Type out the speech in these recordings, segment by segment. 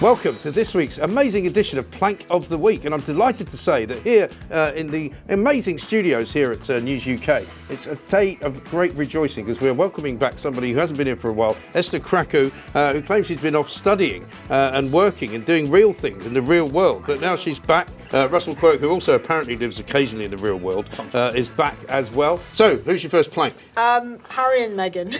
Welcome to this week's amazing edition of Plank of the Week, and I'm delighted to say that here in the amazing studios here at News UK, it's a day of great rejoicing because we're welcoming back somebody who hasn't been here for a while, Esther Krakue, who claims she's been off studying and working and doing real things in the real world, but now she's back. Russell Quirk, who also apparently lives occasionally in the real world, is back as well. So, who's your first plank? Harry and Meghan.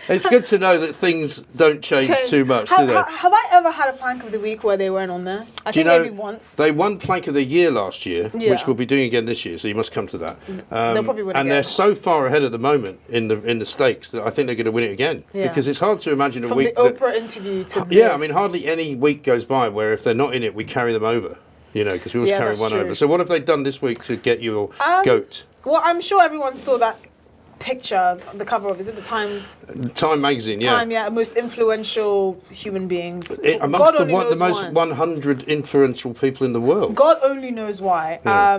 It's good to know that things don't change too much, do they? Have I ever had a plank of the week where they weren't on there? I think maybe once. They won plank of the year last year, which we'll be doing again this year, so you must come to that. They'll probably win and again. they're so far ahead at the moment in the stakes that I think they're going to win it again. Yeah. Because it's hard to imagine a From week. From the Oprah interview to this. Yeah, I mean, hardly any week goes by where if they're not in it, we carry them over. You know, because we always carry one over. So what have they done this week to get your goat? Well, I'm sure everyone saw that picture, the cover of, is it the Times? Time magazine, yeah. Time, yeah, most influential human beings. Amongst the most 100 influential people in the world. God only knows why. Yeah.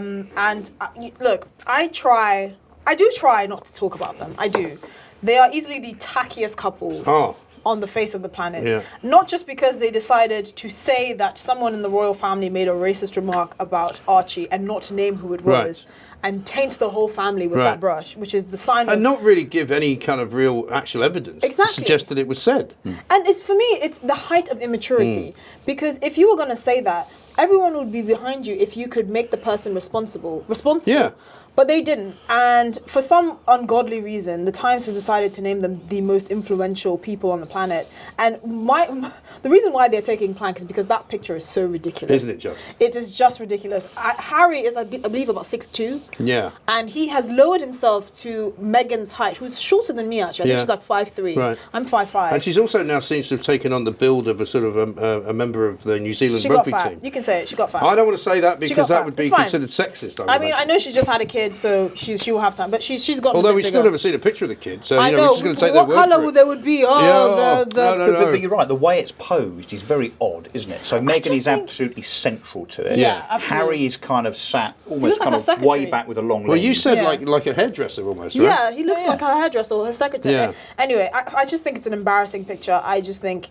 Look, I do try not to talk about them. I do. They are easily the tackiest couple. On the face of the planet. Yeah. Not just because they decided to say that someone in the royal family made a racist remark about Archie and not to name who it was. Right. And taint the whole family with that brush, which is the sign of... And not really give any kind of real actual evidence to suggest that it was said. And for me, it's the height of immaturity. Because if you were going to say that, everyone would be behind you if you could make the person responsible. Yeah. But they didn't. And for some ungodly reason, the Times has decided to name them the most influential people on the planet. And the reason why they're taking plank is because that picture is so ridiculous. Isn't it just? It is just ridiculous. Harry is, I believe, about 6'2". Yeah. And he has lowered himself to Meghan's height, who's shorter than me, actually. I think she's like 5'3". Right. I'm 5'5". And she's also now seems to have taken on the build of a sort of a member of the New Zealand rugby team. You can say it. She got fat. I don't want to say that because that would be considered sexist. I mean, I know she just had a kid, so she will have time. But she's got. Although we've still never seen a picture of the kid, so I know. We're just going to take their word for it. What colour there would be? No. But you're right. The way it's posed is very odd, isn't it? So Meghan is absolutely central to it. Yeah, absolutely. Harry is kind of sat almost kind of way back with a long lens. Well, you said like a hairdresser almost, right? Yeah, he looks like her hairdresser or her secretary. Yeah. Anyway, I just think it's an embarrassing picture. I just think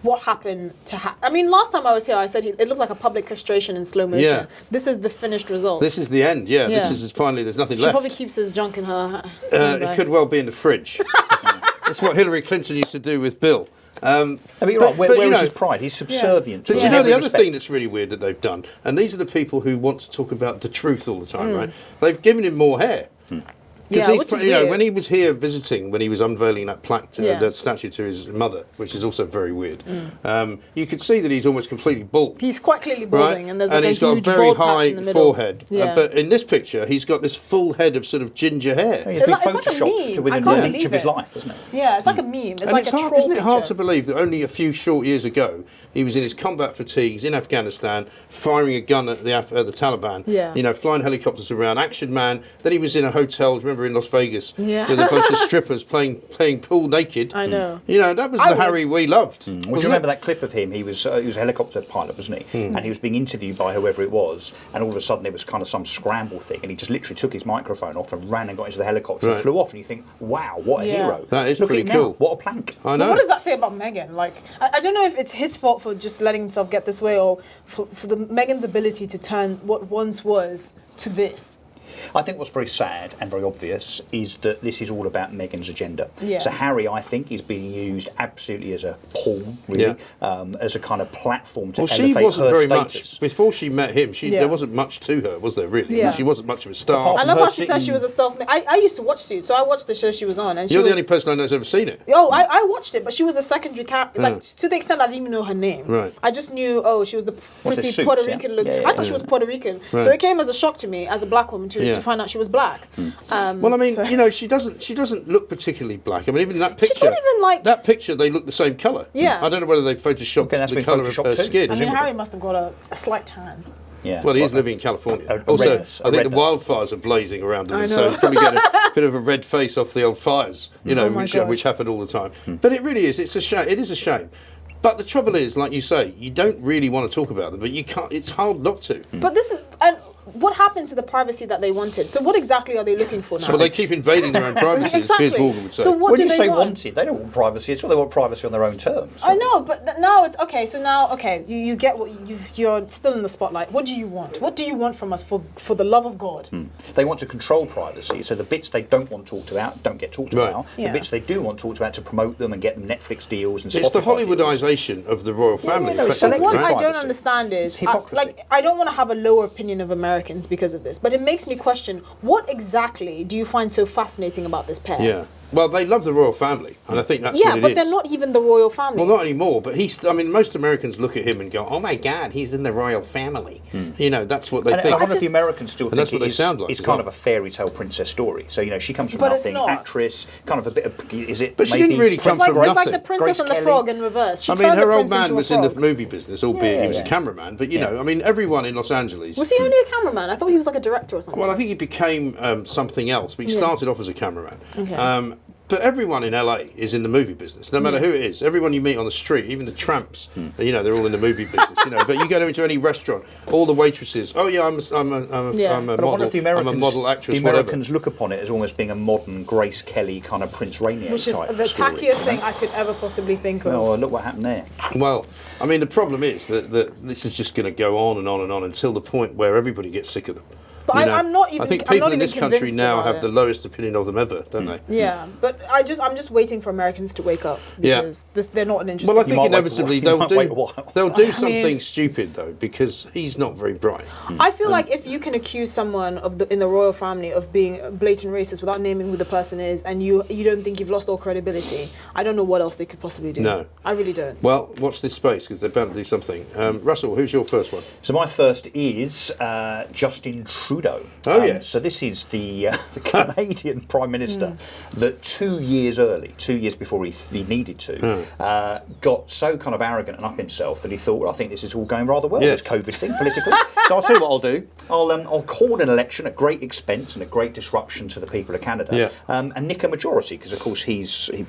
what happened to I mean, last time I was here, I said it looked like a public castration in slow motion. Yeah. This is the finished result. This is the end, yeah. This is finally, there's nothing left. She probably keeps his junk in her it could well be in the fridge. That's what Hillary Clinton used to do with Bill. I mean, you're right. Where is his pride? He's subservient. But you know, the other thing that's really weird that they've done, and these are the people who want to talk about the truth all the time, right? They've given him more hair. Because when he was here visiting, when he was unveiling that plaque, that statue to his mother, which is also very weird, you could see that he's almost completely bald. He's quite clearly balding, and there's like he's got a very high forehead. But in this picture, he's got this full head of sort of ginger hair. He's been photoshopped to within an inch of his life, isn't it? Yeah, it's like a meme. It's like a troll picture. Isn't it hard to believe that only a few short years ago he was in his combat fatigues in Afghanistan, firing a gun at the Taliban, flying helicopters around, action man. Then he was in a hotel, remember, in Las Vegas, with a bunch of strippers playing pool naked. I know. That was the Harry we loved. Would you remember that clip of him? He was a helicopter pilot, wasn't he? And he was being interviewed by whoever it was, and all of a sudden there was kind of some scramble thing, and he just literally took his microphone off and ran and got into the helicopter and flew off, and you think, wow, what a hero. That is pretty cool. What a plank. I know. But what does that say about Meghan? Like, I don't know if it's his fault for just letting himself get this way, or for Meghan's ability to turn what once was to this. I think what's very sad and very obvious is that this is all about Meghan's agenda. Yeah. So Harry, I think, is being used absolutely as a pawn, really, as a kind of platform to elevate her status. She wasn't very much, before she met him, there wasn't much to her, was there, really? Yeah. She wasn't much of a star. I love how she said she was a self-made... I used to watch Suits, so I watched the show she was on. And You're the only person I know who's ever seen it. Oh, I watched it, but she was a secondary character, like, to the extent that I didn't even know her name. Right. I just knew, she was the pretty Suits, Puerto Rican look. I thought she was Puerto Rican. Right. So it came as a shock to me, as a black woman, to find out she was black. Well, I mean, she doesn't look particularly black. I mean, even in that picture, she's not even like that picture. They look the same colour. Yeah, I don't know whether they photoshopped the colour of her skin. I mean, Harry must have got a slight tan. Yeah. Well, he is living in California. Also, I think the wildfires are blazing around him, so he's probably getting a bit of a red face off the old fires, which happen all the time. But it really is. It's a shame. It is a shame. But the trouble is, like you say, you don't really want to talk about them, but you can't. It's hard not to. But this is, and what happened to the privacy that they wanted? So what exactly are they looking for now? So they keep invading their own privacy, exactly. as Piers Morgan would say. So what when do you they say want? wanted, they don't want privacy. It's all they want privacy on their own terms. I know, but now it's okay. So now, okay, you get what you're still in the spotlight. What do you want? What do you want from us for the love of God? They want to control privacy, so the bits they don't want talked about don't get talked about. Yeah. The bits they do want talked about to promote them and get them Netflix deals and It's the Spotify deals. Hollywoodisation of the royal family. no, it's So effectively, what selective right? I don't privacy. understand is, Hypocrisy. I don't want to have a lower opinion of Americans because of this, but it makes me question, what exactly do you find so fascinating about this pair? Yeah. Well, they love the royal family, and I think that's Yeah, what it but is. they're not even the royal family. Well, not anymore, but I mean, most Americans look at him and go, oh my God, he's in the royal family. You know, that's what they And think. I wonder if the Americans still think that's what they it's sound like it's as kind well. of a fairy tale princess story. So, she comes from But it's nothing, not. actress, kind of a bit of, is it But she maybe didn't really come it's from like nothing. the Princess Grace and the Kelly. Frog in reverse. She I mean, turned the her old prince man into a was in the frog. movie business, albeit he was a yeah. cameraman. But, you Yeah. know, I mean, everyone in Los Angeles... Was he only a cameraman? I thought he was like a director or something. Well, I think he became something else, but he started off as a cameraman. Okay. But everyone in LA is in the movie business, no matter who it is. Everyone you meet on the street, even the tramps, you know, they're all in the movie business. You know, but you go into any restaurant, all the waitresses. Oh yeah, I'm a But I wonder if model. I'm a model actress. the Americans look upon it as almost being a modern Grace Kelly kind of Prince Rainier Which is type the story. tackiest thing I could ever possibly think of. Oh, look what happened there. Well, I mean, the problem is that this is just going to go on and on and on until the point where everybody gets sick of them. But You know, I'm not even. I think I'm people not in this even country convinced now about have it. the lowest opinion of them ever, don't they? Yeah, but I'm just waiting for Americans to wake up Yeah. because they're not an interesting. Well, I think might wait a inevitably while. You might wait a while. they'll do I something mean- stupid though, because he's not very bright. I feel like if you can accuse someone in the royal family of being a blatant racist without naming who the person is, and you don't think you've lost all credibility, I don't know what else they could possibly do. No. I really don't. Well, watch this space because they're bound to do something. Russell, who's your first one? So my first is Justin Trudeau. Oh, yes. So this is the Canadian Prime Minister that 2 years early, 2 years before he needed to, got so kind of arrogant and up himself that he thought, well, I think this is all going rather well, Yes. this COVID thing, politically. So I'll tell you what I'll do. I'll call an election at great expense and at great disruption to the people of Canada, and nick a majority, because of course he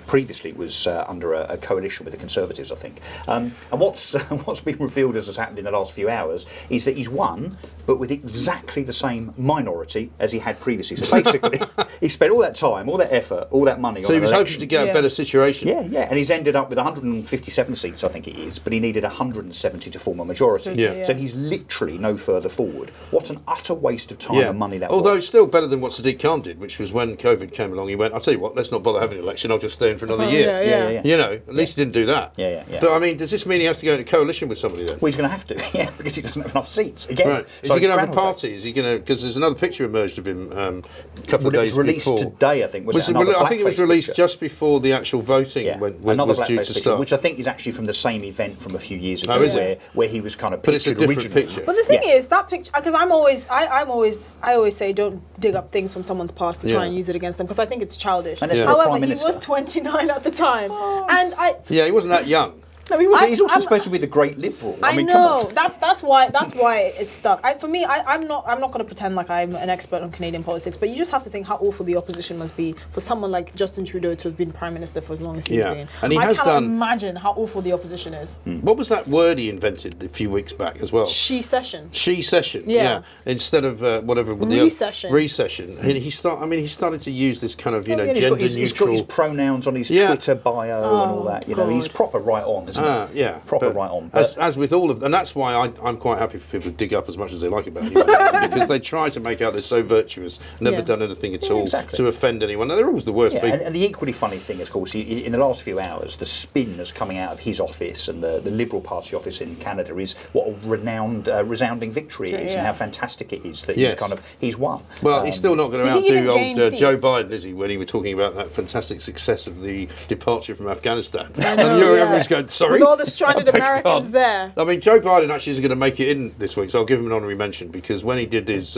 previously was under a coalition with the Conservatives, I think. And what's been revealed as has happened in the last few hours is that he's won, but with exactly the same minority as he had previously. So basically, he spent all that time, all that effort, all that money So on he an was election. hoping to get a better situation. Yeah, and he's ended up with 157 seats, I think it is, but he needed 170 to form a majority. Yeah. So he's literally no further forward. What an utter waste of time and money that Although was. it's still better than what Sadiq Khan did, which was when COVID came along, he went, I'll tell you what, let's not bother having an election, I'll just stay in for another year. Yeah. You know, at least he didn't do that. Yeah. But I mean, does this mean he has to go into coalition with somebody then? Well, he's going to have to, because he doesn't have enough seats. Again, Right. Is he going to have a party? Is he going to? Because there's another picture emerged of him a couple of Well, it days was released before. today, I think. I think it was released picture. just before the actual voting when another was due blackface to picture, start. which I think is actually from the same event from a few years ago, Oh, is it? where he was kind of But it's a pictured different originally. picture. But the thing is, that picture, because I always say don't dig up things from someone's past to try Yeah. and use it against them, because I think it's childish. And that's Yeah. for a However, Prime he Minister. was 29 at the time, and Yeah, he wasn't that young. no, he So was. he's also supposed to be the great liberal. I mean, know come on. that's why it's stuck. For me, I'm not going to pretend like I'm an expert on Canadian politics, but you just have to think how awful the opposition must be for someone like Justin Trudeau to have been Prime Minister for as long as he's Yeah. been. And he I has cannot done- imagine how awful the opposition is. What was that word he invented a few weeks back as well? She session. She-session, Yeah. Instead of whatever with Recession. Recession. And he started to use this kind of Yeah, and gender he's got his neutral. pronouns on his Yeah. Twitter bio and all that. You know, he's God. proper right on, isn't he? Yeah, proper but right on. As with all of, and that's why I'm quite happy for people to dig up as much as they like about anyone because they try to make out they're so virtuous, never Yeah. done anything at all exactly. to offend anyone. They're always the worst Yeah, people. and the equally funny thing, of course, in the last few hours, the spin that's coming out of his office and the Liberal Party office in Canada is what a resounding victory it is, and how fantastic it is that Yes. he's won. Well, he's still not going to Did he even outdo gain old Joe seats? Biden, is he? When he was talking about that fantastic success of the departure from Afghanistan, know, and yeah. everyone's going, "Sorry." With all the stranded I beg your Americans pardon. there. I mean, Joe Biden actually is going to make it in this week, so I'll give him an honorary mention because when he did his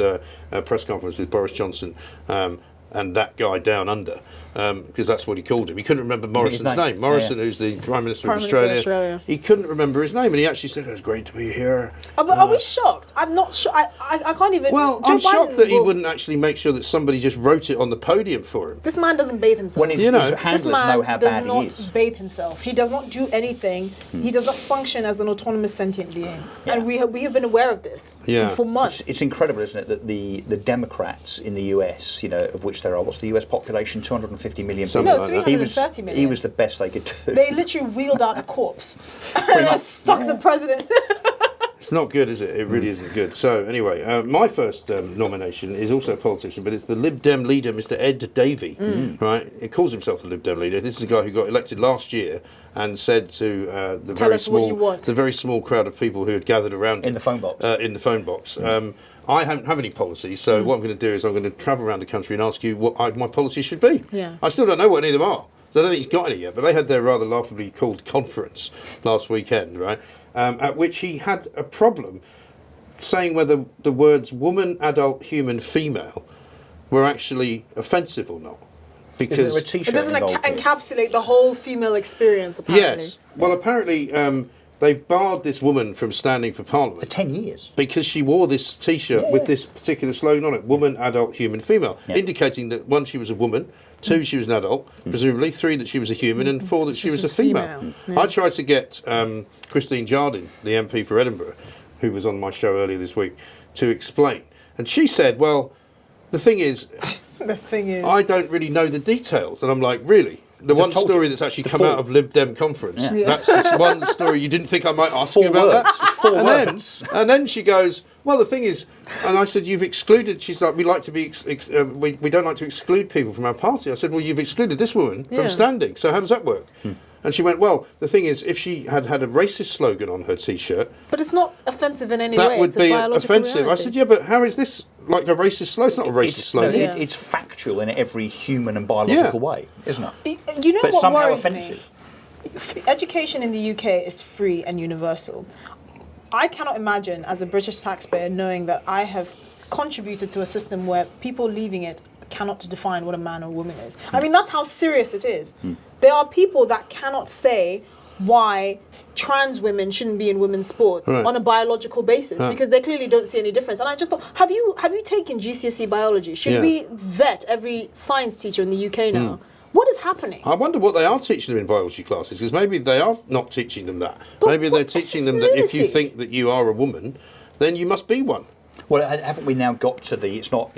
press conference with Boris Johnson, and that guy down under, because that's what he called him. He couldn't remember Morrison's name. Morrison, who's the Prime Minister of Australia, he couldn't remember his name, and he actually said, "It was great to be here." But are we shocked? I'm not sure. I can't even. Well, I'm shocked that he wouldn't actually make sure that somebody just wrote it on the podium for him. This man doesn't bathe himself. When his handlers know how bad he is. Does not bathe himself. He does not do anything. He does not function as an autonomous sentient being. And we have been aware of this for months. It's incredible, isn't it, that the Democrats in the US, of which there are, what's the US population, 250 million people? No, 330 million. He was the best they could do. They literally wheeled out a corpse and stuck the president. It's not good, is it? It really isn't good. So anyway, my first nomination is also a politician, but it's the Lib Dem leader, Mr. Ed Davey. Right? He calls himself the Lib Dem leader. This is a guy who got elected last year and said to the very small crowd of people who had gathered around in the phone box. I don't have any policies, so what I'm going to do is I'm going to travel around the country and ask you what my policies should be. Yeah. I still don't know what any of them are. So I don't think he's got any yet, but they had their rather laughably called conference last weekend, right? At which he had a problem saying whether the words woman, adult, human, female were actually offensive or not. Because it doesn't encapsulate the whole female experience, apparently. Yes. Well, apparently they've barred this woman from standing for Parliament. For 10 years. Because she wore this T-shirt with this particular slogan on it, woman, adult, human, female, indicating that, one, she was a woman, two, she was an adult, presumably, three, that she was a human, and four, that she was a female. Yeah. I tried to get Christine Jardine, the MP for Edinburgh, who was on my show earlier this week, to explain. And she said, well, the thing is, I don't really know the details. And I'm like, really? The one story that's actually come out of Lib Dem conference. Yeah. That's the one story you didn't think I might ask you about that. It's 4 words. And then she goes, well, the thing is, and I said, you've excluded. She's like, we like to be, we don't like to exclude people from our party. I said, well, you've excluded this woman from standing. So how does that work? And she went, well, the thing is, if she had a racist slogan on her T-shirt... But it's not offensive in any way. That would be offensive. Reality. I said, yeah, but how is this like a racist slogan? It's not a racist slogan. No, it's factual in every human and biological way, isn't it? You know but what somehow worries offensive. Me? Education in the UK is free and universal. I cannot imagine, as a British taxpayer, knowing that I have contributed to a system where people leaving it cannot define what a man or woman is. I mean, that's how serious it is. There are people that cannot say why trans women shouldn't be in women's sports on a biological basis because they clearly don't see any difference. And I just thought, have you taken GCSE biology? Should we vet every science teacher in the UK now? What is happening? I wonder what they are teaching them in biology classes, because maybe they are not teaching them that. But maybe they're teaching them that if you think that you are a woman, then you must be one. Well, haven't we now got to it's not,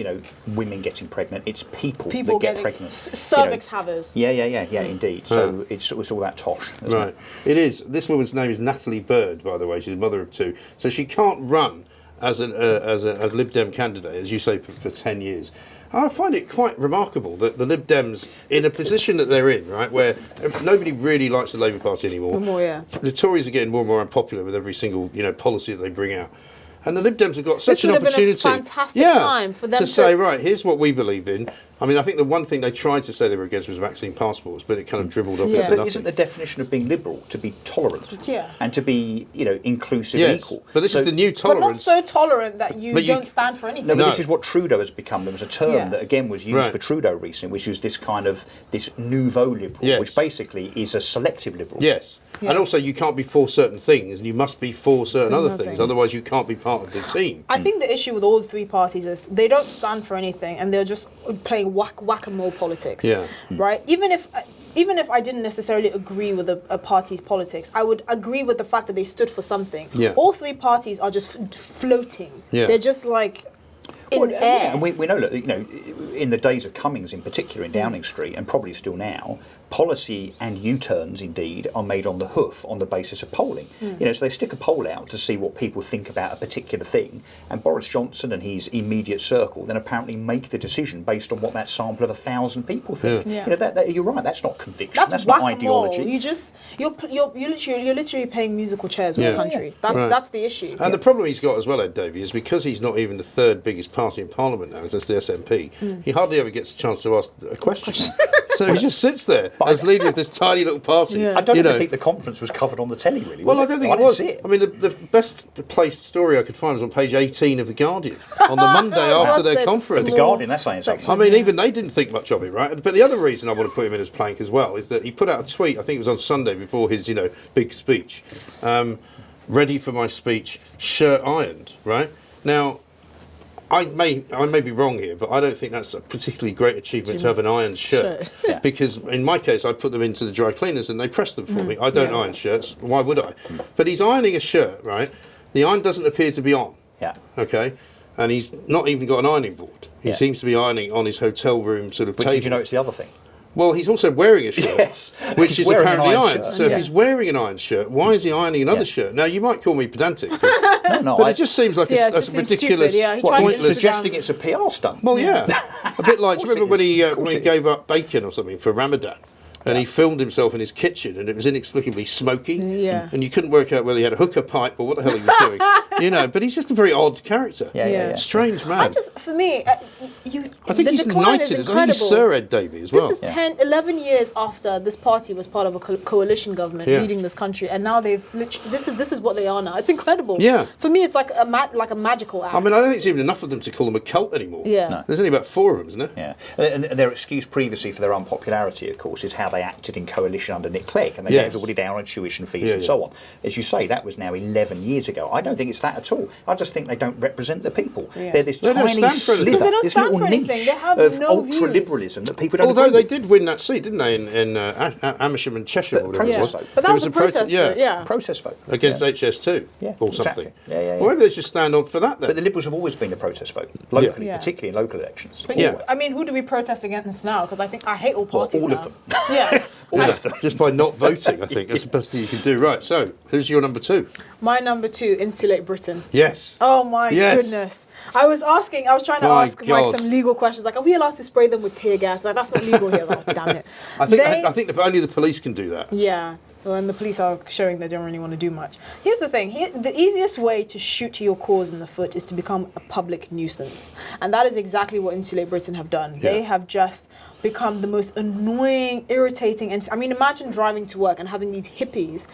women getting pregnant, it's people that get pregnant. Cervix havers. Yeah, indeed. So it's all that tosh. Right. It is. This woman's name is Natalie Bird, by the way. She's a mother of two. So she can't run as a Lib Dem candidate, as you say, for 10 years. I find it quite remarkable that the Lib Dems, in a position that they're in, right, where nobody really likes the Labour Party anymore. The Tories are getting more and more unpopular with every single, policy that they bring out. And the Lib Dems have got such an opportunity. This would have been a fantastic time for them to say, right, here's what we believe in. I mean, I think the one thing they tried to say they were against was vaccine passports, but it kind of dribbled off into nothing. But isn't the definition of being liberal to be tolerant and to be, inclusive and equal? But this is the new tolerance. But not so tolerant that you don't stand for anything. No, but this is what Trudeau has become. There was a term that, again, was used for Trudeau recently, which was this kind of, this nouveau liberal, which basically is a selective liberal. Yes. And also, you can't be for certain things, and you must be for certain other things. Otherwise, you can't be part of the team. I think the issue with all the three parties is they don't stand for anything, and they're just playing whack-a-mole politics. Yeah. Right. Even if I didn't necessarily agree with a party's politics, I would agree with the fact that they stood for something. Yeah. All three parties are just floating. Yeah. They're just like in air. And we know that in the days of Cummings, in particular, in Downing Street, and probably still now, policy and U-turns, indeed, are made on the hoof on the basis of polling. So they stick a poll out to see what people think about a particular thing, and Boris Johnson and his immediate circle then apparently make the decision based on what that sample of 1,000 people think. You're right. That's not conviction. That's not ideology. You're literally playing musical chairs with the country. That's the issue. And the problem he's got as well, Ed Davey, is because he's not even the third biggest party in Parliament now, that's the SNP. he hardly ever gets a chance to ask a question. So he just sits there as leader of this tiny little party. I don't even think the conference was covered on the telly, really. Well, I don't think it was. I mean, the best placed story I could find was on page 18 of The Guardian on the Monday after their conference. The Guardian, that's saying something. I mean, even they didn't think much of it, right? But the other reason I want to put him in as plank as well is that he put out a tweet, I think it was on Sunday before his, big speech. Ready for my speech, shirt ironed, right? Now, I may be wrong here, but I don't think that's a particularly great achievement to have an ironed shirt. Because in my case, I put them into the dry cleaners and they press them for me. I don't iron shirts. Why would I? But he's ironing a shirt, right? The iron doesn't appear to be on. Yeah. Okay. And he's not even got an ironing board. He seems to be ironing on his hotel room sort of table. Did you notice the other thing? Well, he's also wearing a shirt, which is apparently ironed. So if he's wearing an iron shirt, why is he ironing another shirt? Now, you might call me pedantic, but it just seems like a ridiculous... He's suggesting it's a PR stunt. Well, yeah. A bit like, do you remember when he gave up bacon or something for Ramadan? And he filmed himself in his kitchen, and it was inexplicably smoky. Yeah. And you couldn't work out whether he had a hookah pipe or what the hell he was doing. But he's just a very odd character. Strange man. For me, I think he's knighted. I think he's Sir Ed Davey as well. This is 11 years after this party was part of a coalition government leading this country, and now they've literally, this is what they are now. It's incredible. Yeah. For me, it's like a magical act. I mean, I don't think it's even enough of them to call them a cult anymore. Yeah. No. There's only about 4 of them, isn't there? Yeah. And their excuse previously for their unpopularity, of course, is how they acted in coalition under Nick Clegg, and they let everybody down on tuition fees and so on. As you say, that was now 11 years ago. I don't think it's that at all. I just think they don't represent the people. They're this tiny sliver, this little niche of ultra-liberalism that people don't Although they did win that seat, didn't they, in Amersham and Cheshire? Or whatever it was. But that was a protest vote. Protest vote. Against HS2 or something. Well, maybe they should stand on for that then. But the Liberals have always been a protest vote, locally, particularly in local elections. I mean, who do we protest against now? Because I hate all parties all of them. Yeah. All of them. Just by not voting, I think that's the best thing you can do. Right, so who's your number 2? My number 2, Insulate Britain. Yes. Oh my goodness. I was trying to ask like some legal questions, like, are we allowed to spray them with tear gas? Like, that's not legal here. Like, oh, damn it. I think only the police can do that. Yeah. Well, and the police are showing they don't really want to do much. Here's the thing. The easiest way to shoot your cause in the foot is to become a public nuisance. And that is exactly what Insulate Britain have done. Yeah. They have just become the most annoying, irritating... I mean, imagine driving to work and having these hippies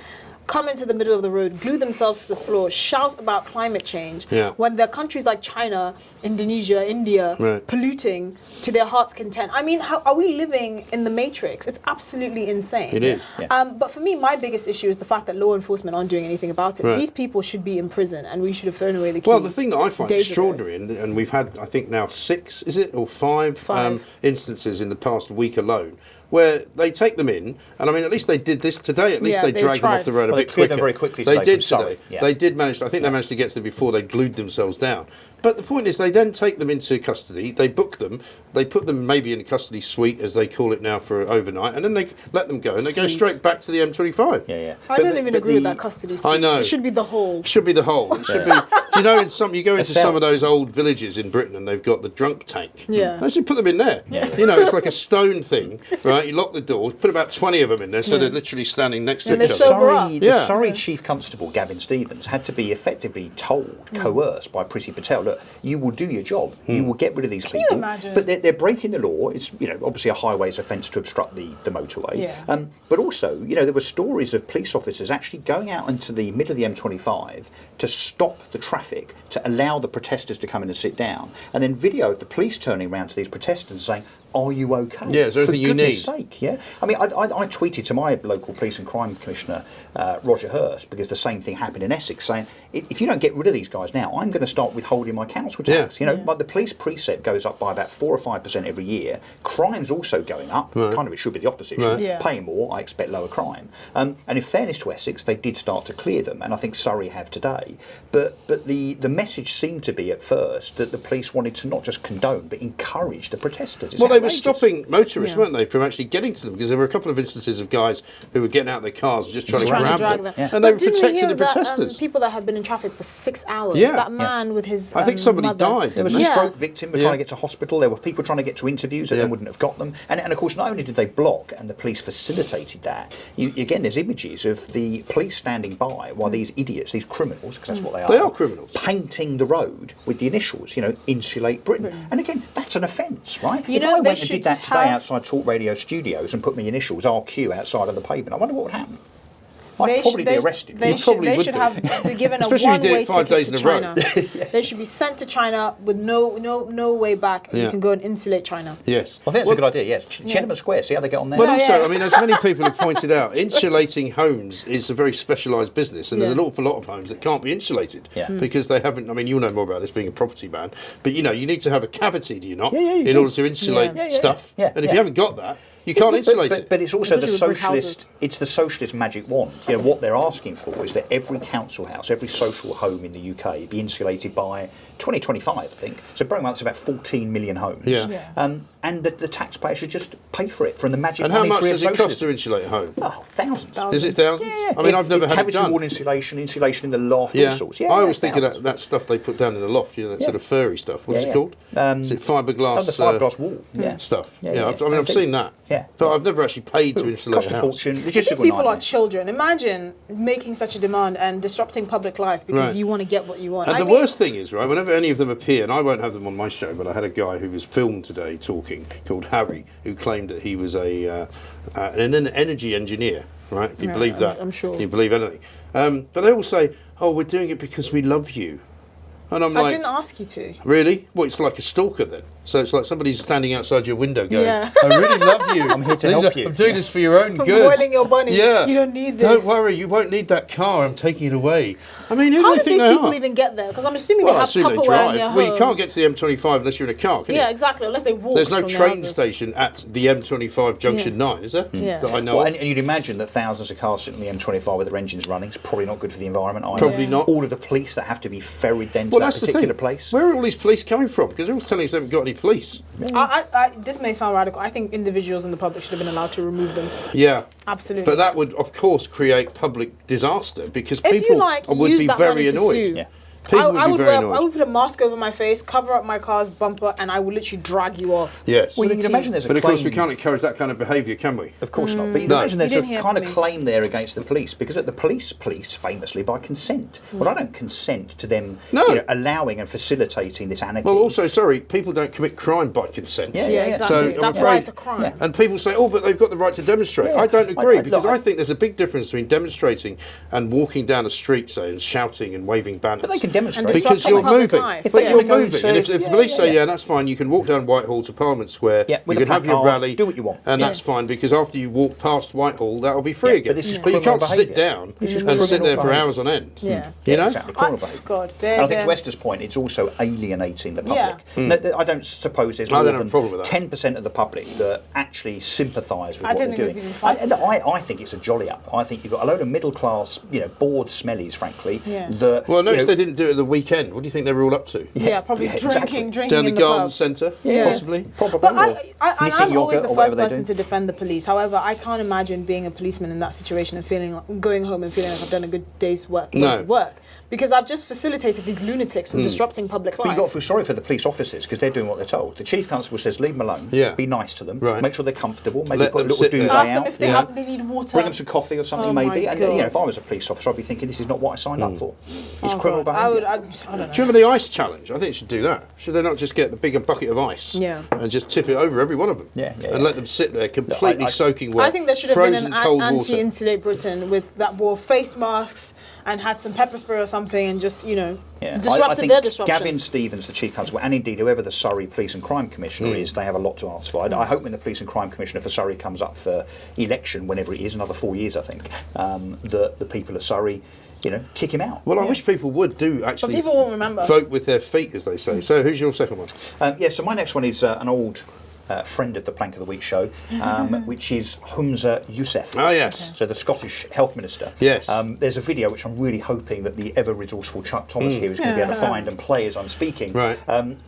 come into the middle of the road, glue themselves to the floor, shout about climate change, when there are countries like China, Indonesia, India, polluting to their heart's content. I mean, how are we living in the Matrix? It's absolutely insane. It is. But for me, my biggest issue is the fact that law enforcement aren't doing anything about it. Right. These people should be in prison, and we should have thrown away the key. Well, the thing that I find extraordinary, and we've had, I think now 6, is it, or 5 instances in the past week alone, where they take them in, and I mean, at least they did this today. At least they dragged them off the road a bit quicker. Them very quickly. They did today. They did manage. I think they managed to get to them before they glued themselves down. But the point is, they then take them into custody. They book them. They put them maybe in a custody suite, as they call it now, for overnight, and then they let them go, and they go straight back to the M25. I don't even agree with that custody suite. I know. It should be the whole. It should be the whole. It should be. Do you know, you go into some of those old villages in Britain, and they've got the drunk tank. Yeah. They should put them in there. Yeah. You know, it's like a stone thing, right? You lock the doors, put about 20 of them in there, so they're literally standing next to each other. The Surrey Chief Constable, Gavin Stevens, had to be effectively told, coerced by Prissy Patel, look, you will do your job. You will get rid of these people. Can you imagine? But they're breaking the law. It's obviously a highways offence to obstruct the motorway. Yeah. But also, there were stories of police officers actually going out into the middle of the M25 to stop the traffic, to allow the protesters to come in and sit down, and then video of the police turning around to these protesters and saying, are you okay? Yeah, is there anything you need? For goodness sake, yeah. I mean, I tweeted to my local police and crime commissioner, Roger Hurst, because the same thing happened in Essex, saying, if you don't get rid of these guys now, I'm going to start withholding my council tax. Like the police precept goes up by about 4 or 5% every year. Crime's also going up. Kind of, it should be the opposite. Pay more, I expect lower crime. And in fairness to Essex, they did start to clear them, and I think Surrey have today. But the message seemed to be at first that the police wanted to not just condone, but encourage the protesters. were stopping motorists, weren't they, from actually getting to them, because there were a couple of instances of guys who were getting out of their cars and just trying to grab them. And they were protecting the protesters. People that have been in traffic for 6 hours. Yeah. That man with his I think somebody mother. died. There was a stroke victim trying to get to hospital. There were people trying to get to interviews and then wouldn't have got them. And of course, not only did they block and the police facilitated that, again, there's images of the police standing by while these idiots, these criminals, because that's what they are criminals, painting the road with the initials, Insulate Britain. And again, that's an offence, right? If I went and did that today outside Talk Radio studios and put my initials RQ outside of the pavement, I wonder what would happen. I'd probably be arrested. They should be given a one-way ticket to China. They should be sent to China with no way back, and you can go and insulate China. Yes. I think that's a good idea, yes. Tiananmen Square, see how they get on there? But also, I mean, as many people have pointed out, insulating homes is a very specialised business, and there's an awful lot of homes that can't be insulated because they haven't, I mean, you'll know more about this being a property man, but you need to have a cavity, do you not, in order to insulate stuff. And if you haven't got that, you can't insulate it. But it's also the socialist. It's the socialist magic wand. What they're asking for is that every council house, every social home in the UK be insulated by 2025, I think. So bearing in mind, it's about 14 million homes. And the taxpayer should just pay for it from the magic. And how much does it cost to insulate a home? Oh, thousands. Is it thousands? Yeah. I mean, I've never had it done. Cavity wall insulation in the loft, all sorts. I always think of that stuff they put down in the loft. That sort of furry stuff. What's it called? Is it fiberglass? Oh, the fiberglass wall. Stuff. I've seen that. But I've never actually paid to insulate cost a a house. fortune. These people are children. Imagine making such a demand and disrupting public life because you want to get what you want. And the worst thing is, right, whenever any of them appear, and I won't have them on my show, but I had a guy who was filmed today talking, called Harry, who claimed that he was an energy engineer, right? If you believe that, I'm sure. You believe anything. But they all say, oh, we're doing it because we love you. And I'm like, I didn't ask you to. Really? Well, it's like a stalker then. So it's like somebody's standing outside your window going, I really love you. I'm here to help you. I'm doing this for your own good. I'm avoiding your bunny. You don't need this. Don't worry, you won't need that car. I'm taking it away. I mean, who do How they did think these they people are? even get there? Because I'm assuming they have Tupperware in their homes. Well, you can't get to the M25 unless you're in a car, can you? Yeah, exactly. Unless they walk. There's no from train their station at the M25 Junction 9, is there? Yeah. That I know of. And you'd imagine that thousands of cars sitting on the M25 with their engines running is probably not good for the environment either. Probably not. All of the police that have to be ferried then to that particular place. Where are all these police coming from? Because they're all telling us they haven't got any police. This may sound radical. I think individuals in the public should have been allowed to remove them. Yeah. Absolutely. But that would, of course, create public disaster because if people would be very annoyed. I would put a mask over my face, cover up my car's bumper, and I would literally drag you off. Yes. Well, you can imagine there's a claim. But of course, we can't encourage that kind of behaviour, can we? Of course not. But you can imagine there's a kind of claim there against the police because the police famously by consent. Well, I don't consent to them allowing and facilitating this anarchy. Well, also, sorry, people don't commit crime by consent. Yeah, exactly. So that's why it's a crime. Yeah. And people say, oh, but they've got the right to demonstrate. I don't agree because I think there's a big difference between demonstrating and walking down a street, say, and shouting and waving banners. But they can demonstrate. Because you're moving. But you're moving. And if the police say, that's fine, you can walk down Whitehall to Parliament Square, you can have your rally, do what you want. And that's fine because after you walk past Whitehall, that'll be free again. But you can't sit down and sit there for hours on end. Yeah. You know? Exactly. Criminal behaviour. And I think to Esther's point, it's also alienating the public. I don't suppose there's more than 10% of the public that actually sympathise with what they're doing. And I think it's a jolly up. I think you've got a load of middle class, bored smellies, frankly. Well, notice they didn't do it at the weekend. What do you think they were all up to? Yeah, probably drinking down the garden centre, possibly. But I'm always the first person to defend the police. However, I can't imagine being a policeman in that situation and going home and feeling like I've done a good day's work. Because I've just facilitated these lunatics from disrupting public life. But you've got to feel sorry for the police officers because they're doing what they're told. The Chief Constable says leave them alone, be nice to them, make sure they're comfortable, maybe put a little duvet out. Ask them if they need water. Bring them some coffee or something maybe. And if I was a police officer, I'd be thinking this is not what I signed up for. It's criminal behaviour. I don't know. Do you remember the ice challenge? I think they should do that. Should they not just get the bigger bucket of ice and just tip it over every one of them and let them sit there completely soaking wet? I think there should have been an anti-insulate Britain that wore face masks and had some pepper spray or something and just, disrupted their disruption. Gavin Stevens, the Chief Constable, and indeed whoever the Surrey Police and Crime Commissioner is, they have a lot to answer for. I hope when the Police and Crime Commissioner for Surrey comes up for election, whenever it is, another 4 years I think, the people of Surrey kick him out. Well, I wish people would actually people won't remember. Vote with their feet, as they say. So who's your second one? So my next one is an old friend of the Plank of the Week show, which is Humza Yousaf. Oh, yes. So the Scottish Health Minister. Yes. There's a video which I'm really hoping that the ever-resourceful Chuck Thomas here is going to be able to find and play as I'm speaking. Right.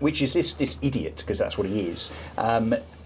Which is this idiot, because that's what he is.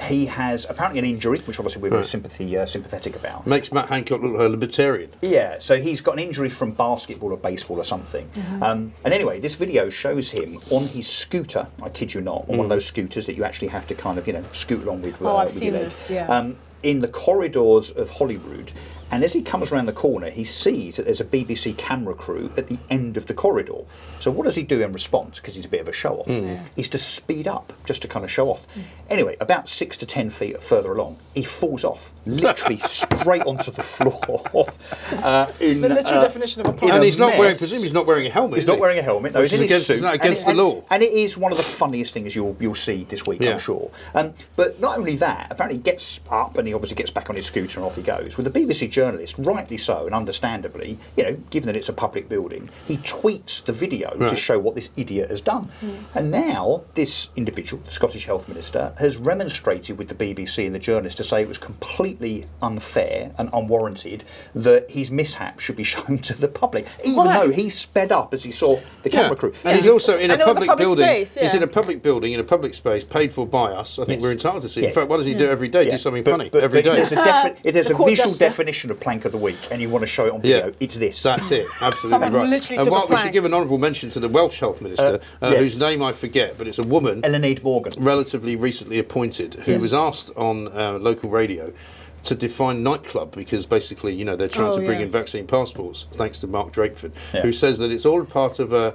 He has apparently an injury, which obviously we're very sympathetic about. Makes Matt Hancock look like a libertarian. Yeah, so he's got an injury from basketball or baseball or something. And anyway, this video shows him on his scooter, I kid you not, on one of those scooters that you actually have to kind of, scoot along with. I've with seen your leg. this, yeah. In the corridors of Holyrood. And as he comes around the corner, he sees that there's a BBC camera crew at the end of the corridor. So what does he do in response, because he's a bit of a show-off, is to speed up, just to kind of show off. Anyway, about 6 to 10 feet further along, he falls off, literally straight onto the floor. The literal definition of a pun. And he's not wearing, presumably he's not wearing a helmet. He's not wearing a helmet. No, he's in his suit. Is that against the law? And it is one of the funniest things you'll see this week, I'm sure. But not only that, apparently he gets up and he obviously gets back on his scooter and off he goes. With the BBC journalist, rightly so and understandably, given that it's a public building, he tweets the video to show what this idiot has done. And now this individual, the Scottish Health Minister, has remonstrated with the BBC and the journalist to say it was completely unfair and unwarranted that his mishap should be shown to the public, even though he sped up as he saw the camera crew. And he's also in a public building. Space, He's in a public building, in a public space, paid for by us. I think we're entitled to see. In fact, what does he do every day? Do something funny every day. If there's a visual definition of Plank of the Week and you want to show it on video, it's this. That's it, absolutely right. And while we should give an honourable mention to the Welsh Health Minister, whose name I forget, but it's a woman, Eleanor Morgan, relatively recently appointed, who was asked on local radio to define nightclub, because basically, they're trying to bring in vaccine passports, thanks to Mark Drakeford, who says that it's all part of a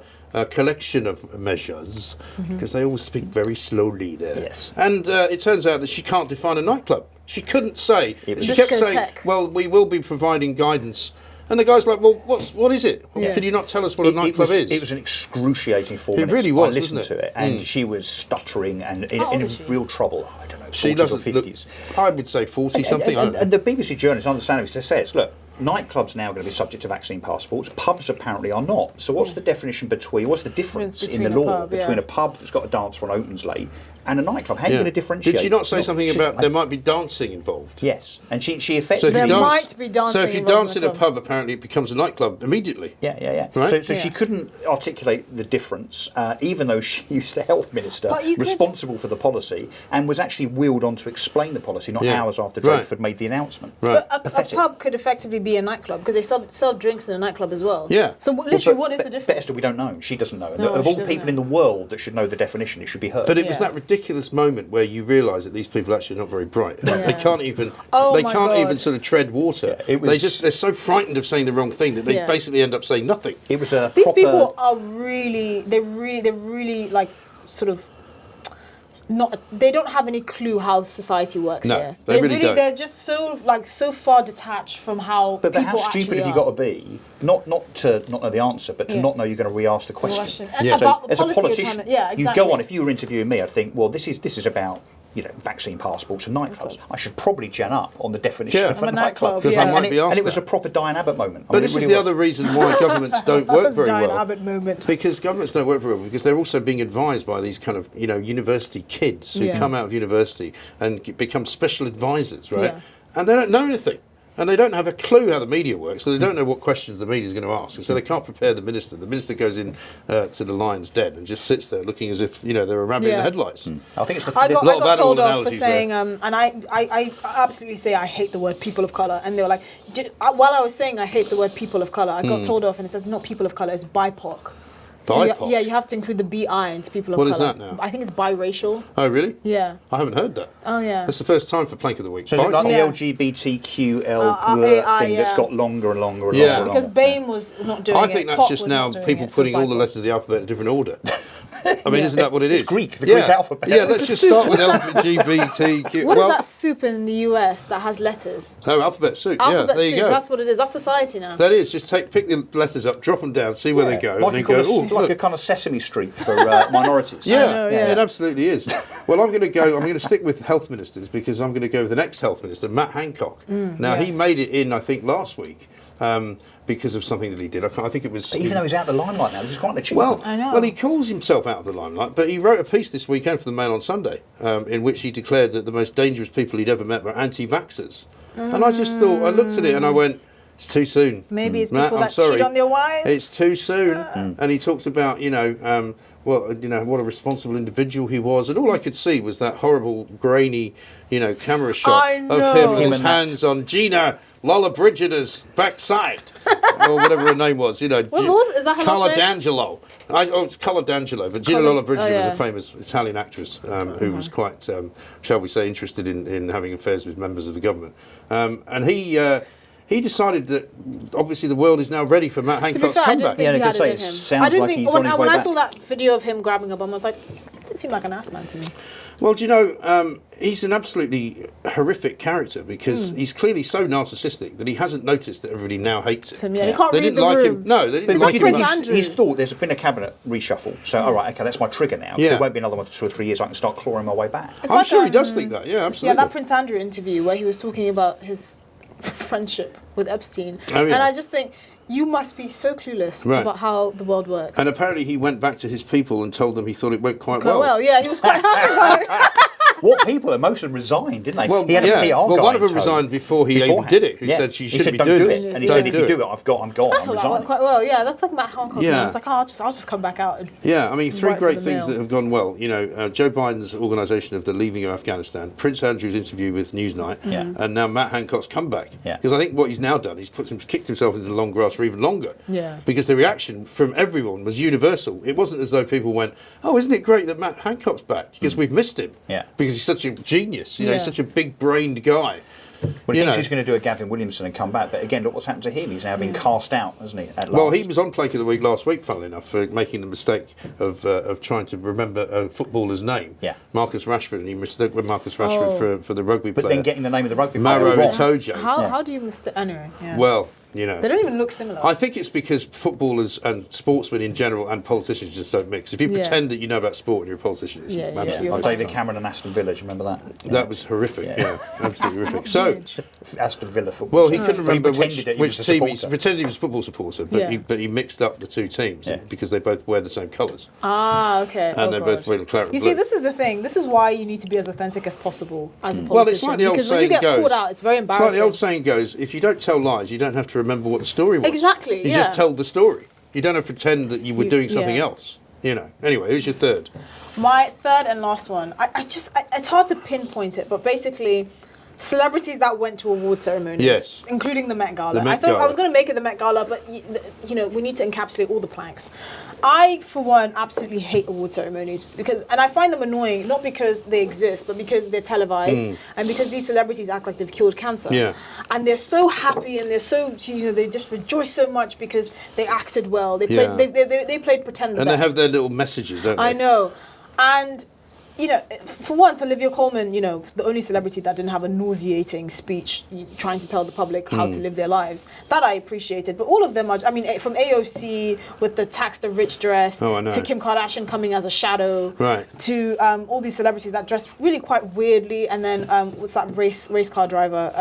collection of measures, because they all speak very slowly there. Yes. And it turns out that she can't define a nightclub. She couldn't say. She kept saying, well, we will be providing guidance. And the guy's like, well, what is it? Can you not tell us what a nightclub is? It was an excruciating 4 minutes. It really was, I listened to it, and she was stuttering and in real trouble. I don't know, 40s or 50s. I would say 40-something. And the BBC journalist, understandably, says, look, nightclubs now are going to be subject to vaccine passports. Pubs apparently are not. So what's the definition what's the difference in the law between a pub that's got a dance for an opens late and a nightclub? How are you going to differentiate? Did she not say something about there might be dancing involved? Yes, and she effectively... There might be dancing. So if you dance in a pub, apparently it becomes a nightclub immediately. Yeah. Right? So she couldn't articulate the difference, even though she was the health minister responsible for the policy and was actually wheeled on to explain the policy, not hours after Drakeford made the announcement. Right. But a pub could effectively be a nightclub, because they sell drinks in a nightclub as well. Yeah. So literally, what is the difference? But Esther, we don't know. She doesn't know. And of all people in the world that should know the definition, it should be her. But it was that ridiculous moment where you realise that these people are actually not very bright. They can't even. They can't even sort of tread water. They're so frightened of saying the wrong thing that they basically end up saying nothing. It was a These people are really, they're really like sort of. They don't have any clue how society works here. They really don't. They're just so far detached from how people how stupid have you got to be? Not to not know the answer, but to not know you're going to re-ask the question. About the as a policy politician, exactly. you go on. If you were interviewing me, I'd think, well, this is about vaccine passports and nightclubs. I should probably gen up on the definition of a nightclub. And it was a proper Diane Abbott moment. But this is the other reason why governments don't work very well. Diane Abbott moment. Because governments don't work very well, because they're also being advised by these kind of university kids who come out of university and become special advisors, right? And they don't know anything. And they don't have a clue how the media works, so they don't know what questions the media is going to ask. And so they can't prepare the minister. The minister goes in to the lion's den and just sits there looking as if, they're a rabbit in the headlights. I think it's I got told off for saying, and I absolutely say I hate the word people of colour. And they were like, while I was saying I hate the word people of colour, I got told off and it says not people of colour, it's BIPOC. So you have to include the BI into people of colour. What is that now? I think it's biracial. Oh, really? Yeah. I haven't heard that. Oh, yeah. That's the first time for Plank of the Week. So is it like the LGBTQL thing that's got longer and longer and longer? Because BAME was not doing it. I think that's just now people putting all the letters of the alphabet in a different order. I mean, isn't that what it is? It's Greek, the Greek alphabet. Yeah, let's just start with LGBTQ. What is that soup in the US that has letters? Oh, alphabet soup. Alphabet there you soup, go. that's what it is. That's society now. That is. Just pick the letters up, drop them down, see where they go, and then go, like a kind of Sesame Street for minorities. It absolutely is. Well, I'm going to stick with health ministers, because I'm going to go with the next health minister, Matt Hancock. Now, he made it in, I think, last week. because of something that he did. I think it was... Even though he's out of the limelight now, which is quite an achievement. I know. Well, he calls himself out of the limelight, but he wrote a piece this weekend for the Mail on Sunday in which he declared that the most dangerous people he'd ever met were anti-vaxxers. And I just thought, I looked at it and I went, it's too soon. Maybe it's Matt, people I'm that sorry. cheat on their wives. It's too soon. And he talks about, what a responsible individual he was. And all I could see was that horrible, grainy, camera shot of him with his hands on Gina Lollobrigida's backside. Or whatever her name was, Is that her Carla last name? D'Angelo. It's Carla D'Angelo, but Gina Lollobrigida was a famous Italian actress who was quite, shall we say, interested in having affairs with members of the government. And he decided that obviously the world is now ready for Matt Hancock's comeback. Yeah, because it sounds like he's on his way when back. I saw that video of him grabbing a bum, I was like, it seemed like an ass man to me. Well, he's an absolutely horrific character because he's clearly so narcissistic that he hasn't noticed that everybody now hates him. He can't They read didn't the like room. him. No, they didn't But like do you him. think Andrew. he's thought there's been a cabinet reshuffle, so all right, okay, that's my trigger now. So Yeah. it won't be another 1 to 2 or 3 years. I can start clawing my way back. It's I'm like, sure he does think that. Yeah, absolutely. Yeah, that Prince Andrew interview where he was talking about his friendship with Epstein. Oh, yeah. And I just think, you must be so clueless Right. about how the world works. And apparently he went back to his people and told them he thought it went quite Quite well. well, yeah, he was quite happy about it. What people? Most of them resigned, didn't they? Well, he had a PR well, guy one of them in tow resigned before he even beforehand. did it. He Yeah. said, you He shouldn't said, be "Don't doing do this. it." And he Don't said, if you do it, I'm gone. That's I'm what that went resigning. quite well, yeah. That's like Matt Hancock. Yeah. Yeah. It's like, I'll just come back out. And Yeah, I mean, three write for great the things Mail. that have gone well. Joe Biden's organisation of the leaving of Afghanistan, Prince Andrew's interview with Newsnight, and now Matt Hancock's comeback. Yeah. Because I think what he's now done, he's kicked himself into the long grass for even longer. Yeah. Because the reaction from everyone was universal. It wasn't as though people went, "Oh, isn't it great that Matt Hancock's back?" Because we've missed him. Yeah. Because he's such a genius. Yeah. He's such a big-brained guy. Well, he thinks he's going to do a Gavin Williamson and come back, but again, look what's happened to him. He's now been cast out, hasn't he? At last. Well, he was on Plank of the Week last week, funnily enough, for making the mistake of trying to remember a footballer's name. Yeah. Marcus Rashford, and he mistook with Marcus Rashford for the rugby But player. then getting the name of the rugby player Maro wrong. Itoje. how do you mistake? Anyway, yeah. Well, they don't even look similar. I think it's because footballers and sportsmen in general and politicians just don't mix. If you pretend that you know about sport and you're a politician, it's Yeah, yeah, absolutely you're Like right. David Cameron and Aston Villa, do you remember that? That was horrific. Yeah, absolutely horrific. So, Aston Villa football. well, he team. couldn't But remember pretended which that he was a team. He supporter. pretended he was a football supporter, but Yeah. he mixed up the two teams Yeah. because they both wear the same colours. Okay. And they both wear the claret and You blue. see, this is the thing. This is why you need to be as authentic as possible as a politician. Well, it's like the old because when saying you get goes. called out, it's very It's like embarrassing. the old saying goes: if you don't tell lies, you don't have to remember what the story was. Exactly, You yeah. just tell the story. You don't have to pretend that you were doing something yeah. else. Anyway, who's your third? My third and last one. It's hard to pinpoint it, but basically, celebrities that went to award ceremonies, Yes. including the Met Gala. The Met I thought Gala. I was going to make it the Met Gala, but we need to encapsulate all the planks. I, for one, absolutely hate award ceremonies and I find them annoying, not because they exist, but because they're televised and because these celebrities act like they've cured cancer. Yeah. And they're so happy and they're so, they just rejoice so much because they acted well. They played, they played pretend the And best. they have their little messages, don't they? I know. And, for once, Olivia Colman, the only celebrity that didn't have a nauseating speech trying to tell the public how to live their lives, that I appreciated. But all of them are, from AOC with the tax the rich dress, Oh, I know. to Kim Kardashian coming as a shadow, Right. to all these celebrities that dress really quite weirdly, and then what's that race car driver,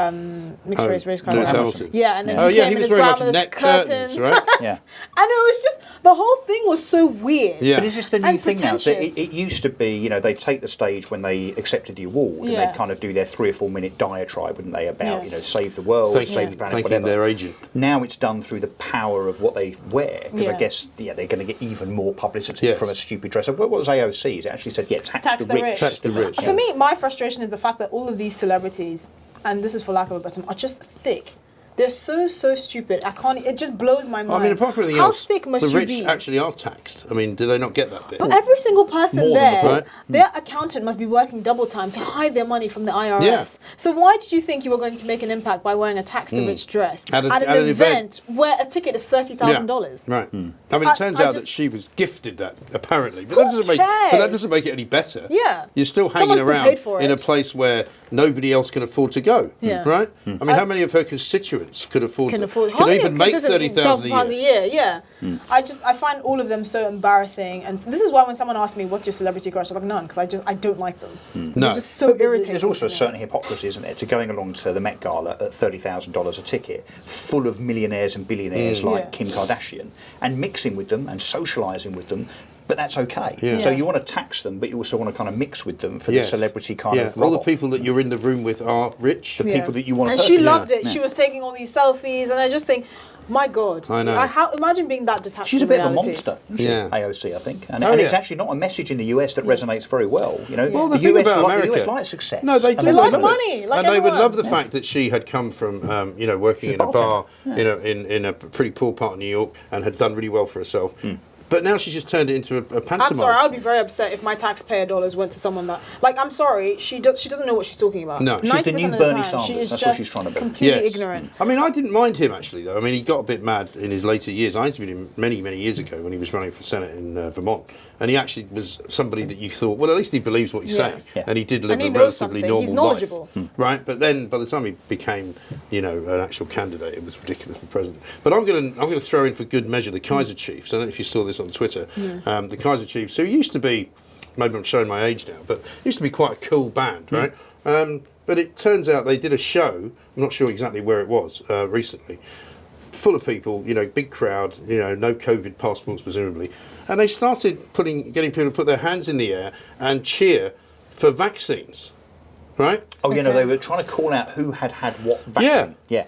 mixed race car Lewis driver. Hamilton. Yeah, and then Oh, he yeah, came he in was his wearing like grandmother's net curtains, right? Yeah. And it was just, the whole thing was so weird. Yeah. But is this the new And thing now? So pretentious. it used to be, they'd take the stage when they accepted the award, and Yeah. they'd kind of do their 3 or 4 minute diatribe, wouldn't they, about Yeah. save the world, save the planet, Thanking whatever. their agent. Now it's done through the power of what they wear, because I Yeah. guess they're going to get even more publicity Yes. from a stupid dress. What was AOC? It actually said, tax Tax the the rich. rich. Tax the rich. For me, my frustration is the fact that all of these celebrities, and this is for lack of a better term, are just thick. They're so stupid. It just blows my mind. Apart from anything How else, thick must the you rich be? actually are taxed. Do they not get that bit? But every single person More than there, the Right. their accountant must be working double time to hide their money from the IRS. Yeah. So why did you think you were going to make an impact by wearing a tax the rich dress At an an event. where a ticket is $30,000? Right. It turns I out that just- she was gifted that, apparently. But Who that doesn't make cares? it any better. Yeah. You're still Someone's hanging still around paid for in it. a place where nobody else can afford to go. Yeah. Right? I mean, how many of her constituents could afford Can even make £30,000 a year? Yeah. I find all of them so embarrassing, and this is why when someone asks me what's your celebrity crush, I'm like none, because I don't like them. No. They're just so irritating. There's also a certain hypocrisy, isn't there, to going along to the Met Gala at $30,000 a ticket, full of millionaires and billionaires like Kim Kardashian, and mixing with them and socialising with them. But that's okay. Yeah. So you want to tax them, but you also want to kind of mix with them for the celebrity kind of all the rub-off. people that you're in the room with are rich. The people that you want to And she loved it. She was taking all these selfies, and I just think, my God. I know. Imagine being that detached She's a from bit of a reality. monster, isn't she? AOC, I think. And, it's actually not a message in the US that resonates very well. You know, Well, the thing US about America, the US likes success. No, they do. They like love money, it. like and they would everyone. love the fact that she had come from, working in a bar, in a pretty poor part of New York, and had done really well for herself. But now she's just turned it into a pantomime. I'm sorry, I would be very upset if my taxpayer dollars went to someone that, like, I'm sorry, she doesn't know what she's talking about. No. She's the new 90% of the Bernie time, Sanders. she is That's just what she's trying to be. completely ignorant. I mean, I didn't mind him, actually, though. I mean, he got a bit mad in his later years. I interviewed him many, many years ago when he was running for Senate in Vermont. And he actually was somebody that you thought, well, at least he believes what he's saying. Yeah. And he did live And he a knows relatively something. normal He's knowledgeable. life. Right? But then, by the time he became, an actual candidate, it was ridiculous for president. But I'm going to throw in for good measure the Kaiser Chiefs. I don't know if you saw this on Twitter. The Kaiser Chiefs, who used to be, maybe I'm showing my age now, but used to be quite a cool band, right? But it turns out they did a show, I'm not sure exactly where it was, recently, full of people, big crowd, no COVID passports presumably, and they started getting people to put their hands in the air and cheer for vaccines, right? Oh, they were trying to call out who had what vaccine. Yeah.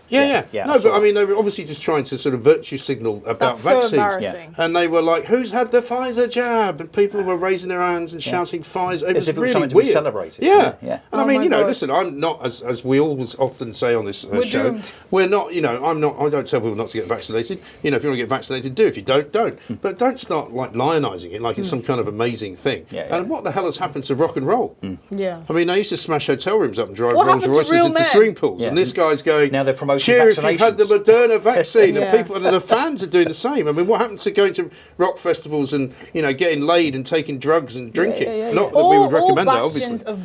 No, but I mean, they were obviously just trying to sort of virtue signal about That's vaccines. so embarrassing. And they were like, "Who's had the Pfizer jab?" And people were raising their hands and shouting Pfizer. It was if it was really something to weird. be celebrated. Yeah. Yeah. And I mean, God. listen, I'm not, as we always often say on this show, doomed. we're not, I'm not, I don't tell people not to get vaccinated. If you want to get vaccinated, do. If you don't, don't. But don't start like lionising it like it's some kind of amazing thing. And what the hell has happened to rock and roll? Yeah. I mean, they used to smash hotel rooms up and drive What Rolls happened to Royces real into men? swimming pools. And this guy's going, Now they're promoting cheer if you've had the vaccinations. Moderna vaccine. Yeah. And people, and the fans are doing the same. I mean, what happened to going to rock festivals and, getting laid and taking drugs and drinking? Not that we would recommend that, all obviously. bastions of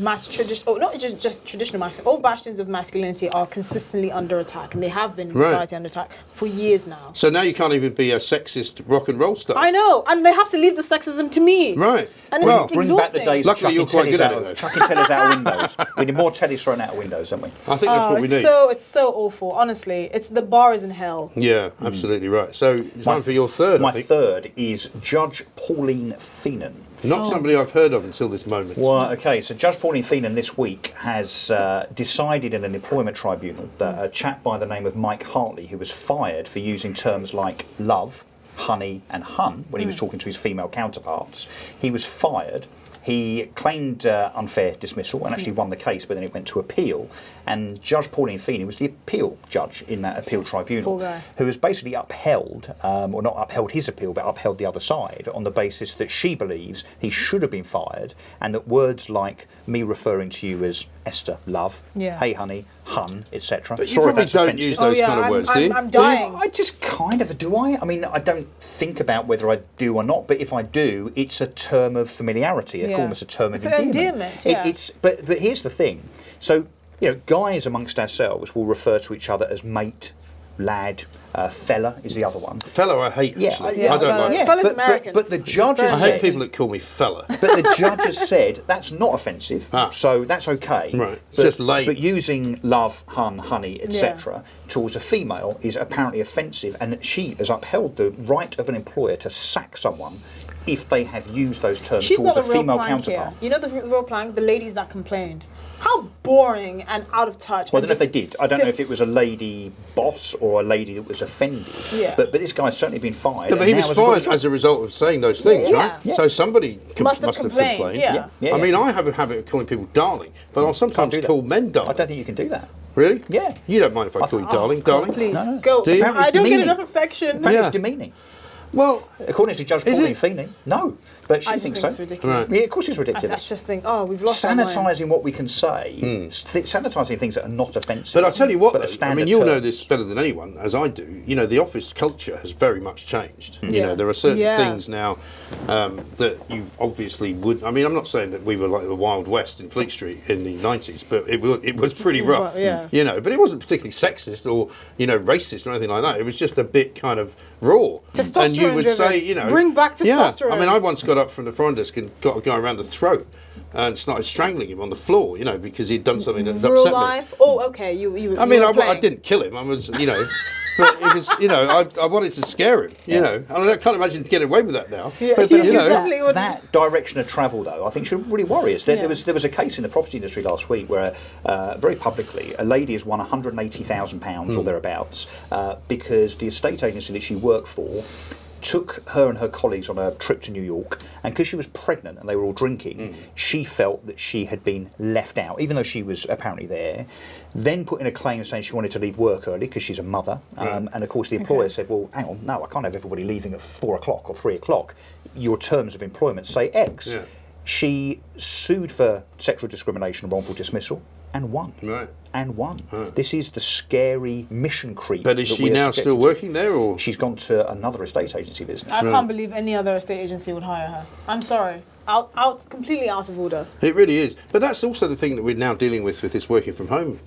not just traditional masculinity, all bastions of masculinity are consistently under attack, and they have been in society under attack for years now. So now you can't even be a sexist rock and roll star. I know, and they have to leave the sexism to me. Right. And Well, it's Bring exhausting. back the days Luckily, you're of chucking quite good at tellies it, though. chucking tellies out of windows. We need more tellies thrown out of windows, don't we? I think that's what we need. It's so awful. Honestly, the bar is in hell. Yeah, absolutely right. So it's time for your third, I My think. third is Judge Pauline Feenan. Not somebody I've heard of until this moment. Well, okay, so Judge Pauline Feenan this week has decided in an employment tribunal that a chap by the name of Mike Hartley, who was fired for using terms like love, honey and hun when he was talking to his female counterparts, he was fired. He claimed unfair dismissal and actually won the case, but then it went to appeal. And Judge Pauline Feenan was the appeal judge in that appeal tribunal, who has basically upheld, or not upheld his appeal, but upheld the other side on the basis that she believes he should have been fired, and that words like me referring to you as Esther, love, hey honey, hun, etc. But you probably don't use those kind of words, do you? I'm dying. I just kind of do. I mean, I don't think about whether I do or not, but if I do, it's a term of familiarity, almost a term of endearment. But here's the thing. So, guys amongst ourselves will refer to each other as mate, lad, fella is the other one. Fella I hate, actually. I don't like Fella's American. But the judge has I said... hate people that call me fella. But the judge has said that's not offensive, so that's okay. Right, it's just lame. But using love, hun, honey, etc. towards a female is apparently offensive, and she has upheld the right of an employer to sack someone if they have used those terms towards a female counterpart. You know the real plank? The ladies that complained. How boring and out of touch. Well, I don't know if they did. I don't know if it was a lady boss or a lady that was offended. Yeah. But this guy's certainly been fired. Yeah, but he was fired as a result of saying those things, right? Yeah. So somebody must have complained. I mean, I have a habit of calling people darling, but I'll sometimes call men darling. I don't think you can do that. Really? Yeah. You don't mind if I call you darling? Darling? Please, No. go. Do you? I don't get enough affection. Apparently it's demeaning. Well, According to Judge Pauline Feenan, no. But she I just thinks think so. it's ridiculous. Yeah, of course it's ridiculous. I just think, we've lost our minds. Sanitising what we can say, sanitising things that are not offensive. But I'll tell you what, though, I mean, you'll know this better than anyone, as I do. You know, the office culture has very much changed. You know, there are certain things now that you obviously would. I mean, I'm not saying that we were like the Wild West in Fleet Street in the 90s, but it was pretty rough. You know, but it wasn't particularly sexist or racist or anything like that. It was just a bit kind of raw. Testosterone and you would driven. say, bring back testosterone. Yeah, I mean, I once got up from the front desk and got a guy around the throat and started strangling him on the floor, because he'd done something that Real upset life? me. Oh, okay. You I mean, were I didn't kill him. I was, but it was, I wanted to scare him, I mean, I can't imagine getting away with that now. Yeah. But definitely wouldn't. that direction of travel, though, I think should really worry us. There was a case in the property industry last week where, very publicly, a lady has won £180,000 or thereabouts because the estate agency that she worked for took her and her colleagues on a trip to New York, and because she was pregnant and they were all drinking, she felt that she had been left out, even though she was apparently there. Then put in a claim saying she wanted to leave work early because she's a mother, and of course the employer said, well, hang on, no, I can't have everybody leaving at 4 o'clock or 3 o'clock. Your terms of employment say X. Yeah. She sued for sexual discrimination and wrongful dismissal and won. Right. And won. Right. This is the scary mission creep. But is she now still working there, or she's gone to another estate agency business? I can't believe any other estate agency would hire her. I'm sorry. Completely out of order. It really is. But that's also the thing that we're now dealing with this working from home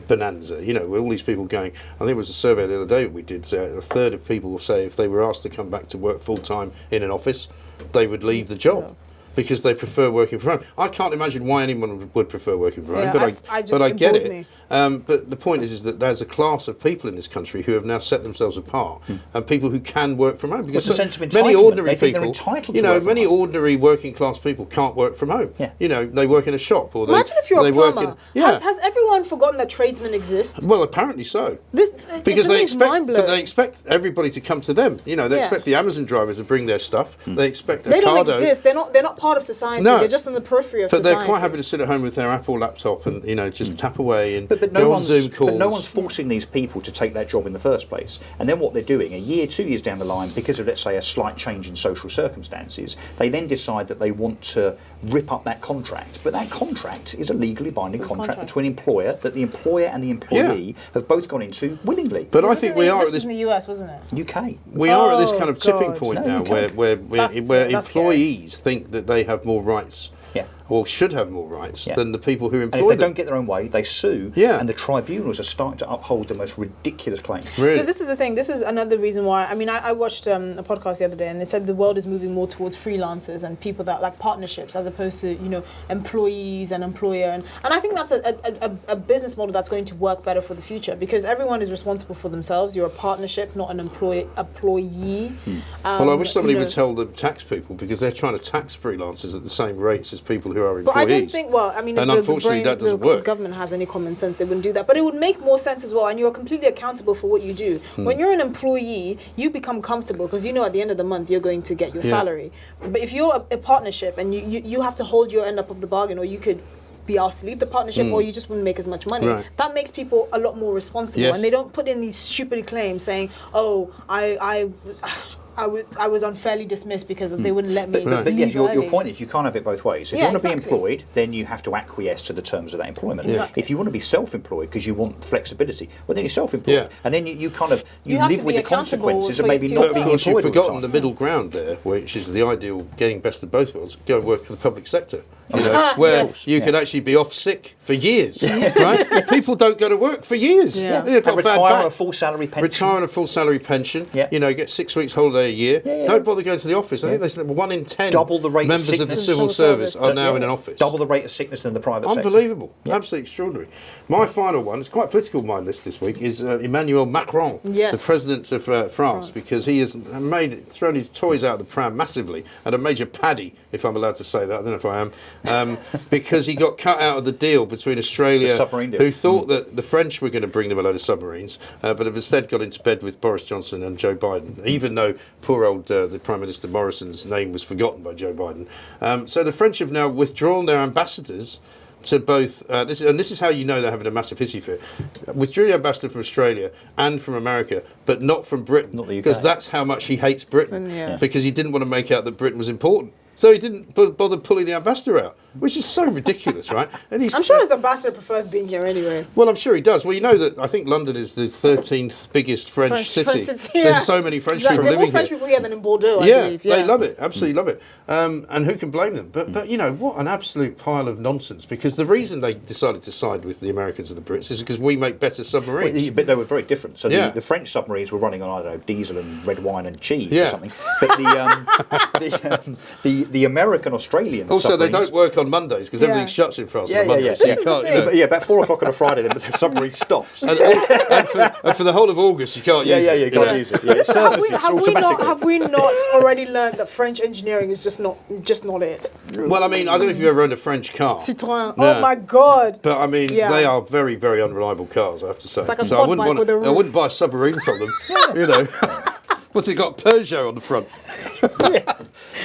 bonanza, with all these people going. I think it was a survey the other day we did. A third of people say if they were asked to come back to work full time in an office, they would leave the job. Because they prefer working from home. I can't imagine why anyone would prefer working from home, but I get it. But the point is that there's a class of people in this country who have now set themselves apart, and people who can work from home. Because the sense of many ordinary people, many ordinary working class people can't work from home. Yeah. They work in a shop, or imagine if you're a plumber. Has everyone forgotten that tradesmen exist? Well, apparently so. Because they expect everybody to come to them. They expect the Amazon drivers to bring their stuff. They expect they don't exist. They're not part of society. No. They're just on the periphery of society. But they're quite happy to sit at home with their Apple laptop and just tap away and but go on Zoom calls. But no one's forcing these people to take that job in the first place. And then what they're doing, a year, 2 years down the line, because of, let's say, a slight change in social circumstances, they then decide that they want to rip up that contract. But that contract is a legally binding contract between employer that the employer and the employee have both gone into willingly. But I think we are at this in the US, wasn't it? UK. We are at this kind of tipping point now where employees think that they have more rights. Yeah. Or should have more rights than the people who employ them. And if they them. don't get their own way, they sue, and the tribunals are starting to uphold the most ridiculous claims. Really? But this is the thing. This is another reason why. I mean, I watched a podcast the other day, and they said the world is moving more towards freelancers and people that like partnerships as opposed to employees and employer, and I think that's a business model that's going to work better for the future because everyone is responsible for themselves. You're a partnership, not an employee. Well, I wish somebody would tell the tax people because they're trying to tax freelancers at the same rates as people who are employees. But I don't think, and unfortunately that doesn't work. The government has any common sense, they wouldn't do that. But it would make more sense as well, and you're completely accountable for what you do. When you're an employee, you become comfortable because at the end of the month you're going to get your salary. But if you're a partnership and you have to hold your end up of the bargain, or you could be asked to leave the partnership, or you just wouldn't make as much money. Right. That makes people a lot more responsible, and they don't put in these stupid claims saying, "Oh, I was unfairly dismissed because they wouldn't let me." But yes, your point is you can't have it both ways. If you want to be employed, then you have to acquiesce to the terms of that employment. Exactly. If you want to be self-employed because you want flexibility, well then you're self-employed, and then you live with the consequences of maybe not being employed. Of course, you've forgotten the middle ground there, which is the ideal getting best of both worlds. Go and work in the public sector. Where you can actually be off sick for years, right? People don't go to work for years. Yeah. Retire on a full salary pension. Retire on a full salary pension. Yeah. Get 6 weeks holiday a year. Yeah. Don't bother going to the office. I think they said 1 in 10 members of the civil service are now in an office. Double the rate of sickness than the private sector. Unbelievable. Absolutely extraordinary. My final one, it's quite political my list this week, is Emmanuel Macron, the president of France, because he has thrown his toys out of the pram massively at a major paddy, if I'm allowed to say that. I don't know if I am. Because he got cut out of the deal between Australia, who thought that the French were going to bring them a load of submarines, but have instead got into bed with Boris Johnson and Joe Biden, even though poor old the Prime Minister Morrison's name was forgotten by Joe Biden. So the French have now withdrawn their ambassadors to both, this is how you know they're having a massive hissy fit, withdrew the ambassador from Australia and from America, but not from Britain, not the UK, because that's how much he hates Britain, because he didn't want to make out that Britain was important. So he didn't bother pulling the ambassador out, which is so ridiculous, right? And I'm sure his ambassador prefers being here anyway. Well, I'm sure he does. Well, you know that I think London is the 13th biggest French city. There's so many French people living here. There are more French people here than in Bordeaux, I believe. Yeah, they love it. Absolutely love it. And who can blame them? But you know, what an absolute pile of nonsense. Because the reason they decided to side with the Americans and the Brits is because we make better submarines. Well, but they were very different. So the French submarines were running on, I don't know, diesel and red wine and cheese or something. But the American Australian also, they don't work on Mondays because everything shuts in France on Mondays. So you can't, about 4 o'clock on a Friday, the submarine stops. and for the whole of August, you can't use it. You can't use it. Yeah, it surfaces automatically. Have we not already learned that French engineering is just not it? Well, I mean, I don't know if you've ever owned a French car. Citroën. No. Oh my God. But I mean, they are very, very unreliable cars, I have to say. It's like a quad bike with a roof. I wouldn't buy a submarine from them. You know. What's it got? Peugeot on the front.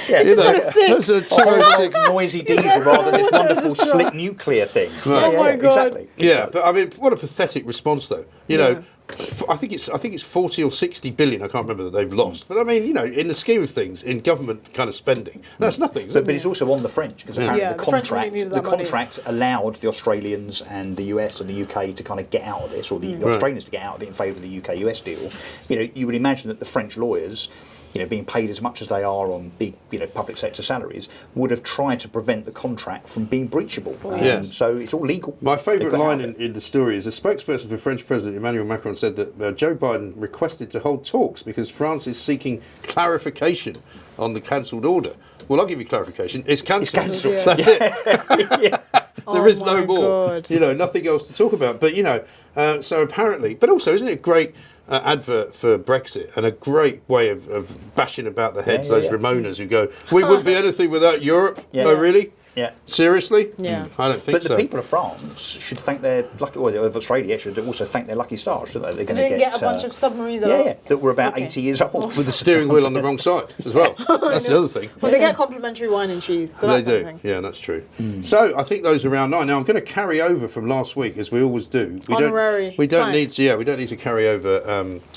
It's just that's a 206 noisy diesel rather than this wonderful slick nuclear thing. Right. Oh my God. Exactly. Yeah, but I mean, what a pathetic response, though. You know, I think it's 40 or 60 billion. I can't remember that they've lost. But I mean, you know, in the scheme of things, in government kind of spending, that's nothing. But it's also on the French because apparently the contract allowed the Australians and the US and the UK to kind of get out of this, or the Australians to get out of it in favour of the UK-US deal. You know, you would imagine that the French lawyers, you know, being paid as much as they are on big, you know, public sector salaries, would have tried to prevent the contract from being breachable. So it's all legal. My favourite line in the story is a spokesperson for French President Emmanuel Macron said that Joe Biden requested to hold talks because France is seeking clarification on the cancelled order. Well, I'll give you clarification. It's cancelled. That's it. There is no more. God. You know, nothing else to talk about. But, you know, so apparently, but also, isn't it a great advert for Brexit and a great way of bashing about the heads those Ramonas who go, we wouldn't be anything without Europe. No, really? Yeah. Seriously? Yeah. I don't think so. But the people of France should thank their lucky, or of Australia should also thank their lucky stars, shouldn't they? They're going to get a bunch of submarines. That were about 80 years old. With the steering wheel on the wrong side as well. That's the other thing. Well, they get complimentary wine and cheese. So they do. Something. Yeah, that's true. So I think those are around 9. Now I'm going to carry over from last week, as we always do. We don't need to carry over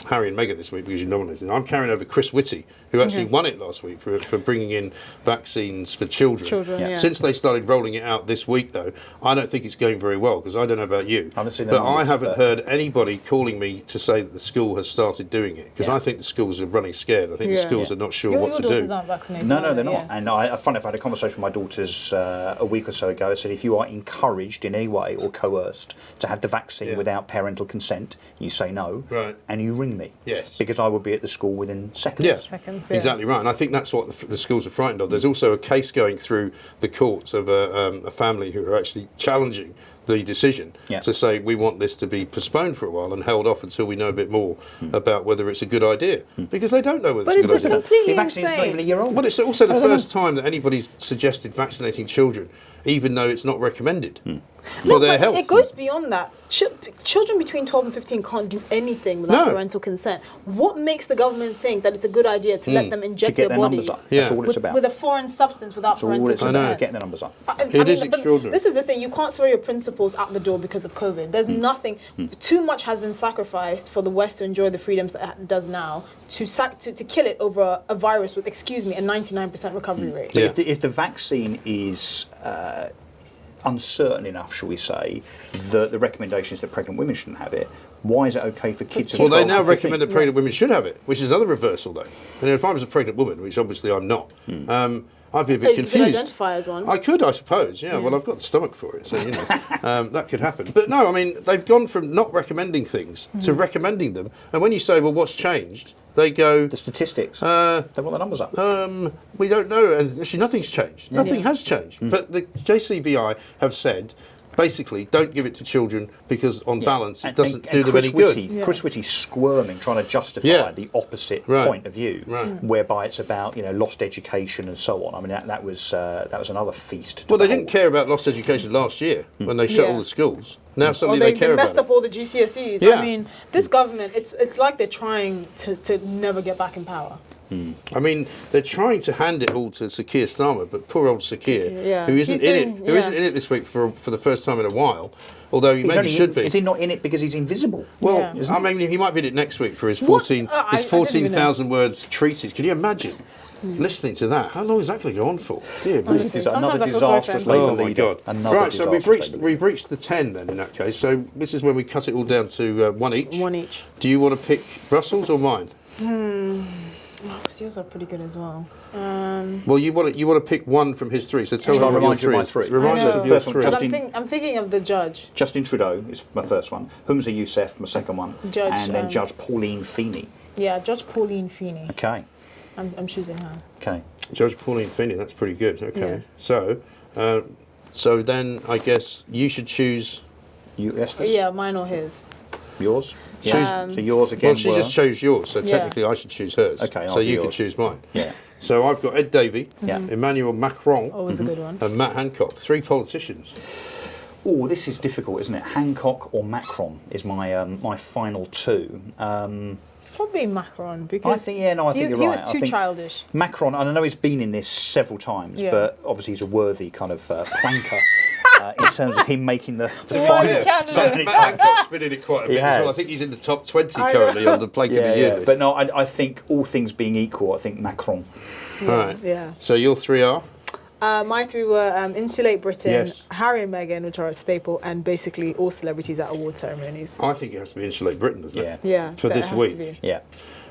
Harry and Meghan this week because you nominated them. I'm carrying over Chris Whitty, who actually won it last week for bringing in vaccines for children. Since they started rolling it out this week, though, I don't think it's going very well because I don't know about you, but I haven't heard anybody calling me to say that the school has started doing it because I think the schools are running scared. I think the schools are not sure what to do. Your daughters aren't vaccinated. No, they're not. And I've had a conversation with my daughters a week or so ago. I said, if you are encouraged in any way or coerced to have the vaccine without parental consent, you say no, and you ring me. Yes. Because I will be at the school within seconds. Exactly right. And I think that's what the schools are frightened of. There's also a case going through the courts of a family who are actually challenging the decision to say we want this to be postponed for a while and held off until we know a bit more about whether it's a good idea because they don't know whether it's a good idea. Completely the vaccine's not even a year old. Well, it's also the first time that anybody's suggested vaccinating children, even though it's not recommended for their health. It goes beyond that. Children between 12 and 15 can't do anything without parental consent. What makes the government think that it's a good idea to let them inject their bodies That's all it's about. with a foreign substance without parental consent? Getting the numbers up. It is extraordinary. This is the thing. You can't throw your principles out the door because of COVID. There's nothing. Too much has been sacrificed for the West to enjoy the freedoms that it does now to kill it over a virus with, a 99% recovery rate. But if the vaccine is uncertain enough, shall we say, that the recommendation is that pregnant women shouldn't have it, why is it okay for kids? Well, they now recommend that pregnant women should have it, which is another reversal, though. And if I was a pregnant woman, which obviously I'm not, I'd be a bit confused. You could identify as one. I could, I suppose. Yeah. Well, I've got the stomach for it, so you know that could happen. But no, I mean they've gone from not recommending things to recommending them. And when you say, "Well, what's changed?" They go the statistics. They want the numbers up. We don't know, and actually nothing's changed. Nothing has changed. But the JCVI have said, basically, don't give it to children because, on balance, it doesn't do them any good. Chris Whitty squirming, trying to justify the opposite point of view, whereby it's about lost education and so on. I mean, that was another feast. Well, they didn't care about lost education last year when they shut all the schools. Now suddenly they care about it. They messed up all the GCSEs. Yeah. I mean, this government, it's like they're trying to never get back in power. I mean, they're trying to hand it all to Sir Keir Starmer, but poor old Sir Keir, who isn't in it this week for the first time in a while, although he maybe should be. Is he not in it because he's invisible? Well, I mean, he might be in it next week for his 14,000 words treatise. Can you imagine? listening to that. How long is that going to go on for? Dear me. Another Sometimes I feel sorry for disastrous him. Labour Oh my leader. God! Another Right, so disastrous Labour we've reached the 10 then in that case. So this is when we cut it all down to one each. One each. Do you want to pick Brussels or mine? Because yours are pretty good as well. Well, you want to pick one from his three. So tell Shall I me what your remind you of my three is. three? Remind I us know. of your First one, three. just- I'm thinking of the judge. Justin Trudeau is my first one. Humza Yousaf, my second one. Judge, and then Judge Pauline Feenan. Yeah, Judge Pauline Feenan. Okay. I'm choosing her. Okay. Judge Pauline Feenan. That's pretty good. Okay. Yeah. So then I guess you should choose. You, Esther? Yeah, mine or his. Yours? Choose- So yours again Well, she just chose yours, so Yeah. technically I should choose hers. Okay, I'll so do you could yours. choose mine. Yeah. So I've got Ed Davey, Yeah. Emmanuel Macron, Always a good one. and Matt Hancock. Three politicians. Oh, this is difficult, isn't it? Hancock or Macron is my my final two. Probably Macron because I think, I think you're he right. was I too think childish. Macron, and I know he's been in this several times, Yeah. but obviously he's a worthy kind of planker in terms of him making the Worthy final candidate. so many Matt times. Hancock's been in it quite a He bit as well. I has. think he's in the top 20 I currently know. on the Plank of the Year list. But no, I think all things being equal, I think Macron. All right. Yeah. So your three are? My three were Insulate Britain, Yes. Harry and Meghan, which are a staple, and basically all celebrities at award ceremonies. I think it has to be Insulate Britain, doesn't Yeah. it? Yeah. For that this has to week. be. Yeah.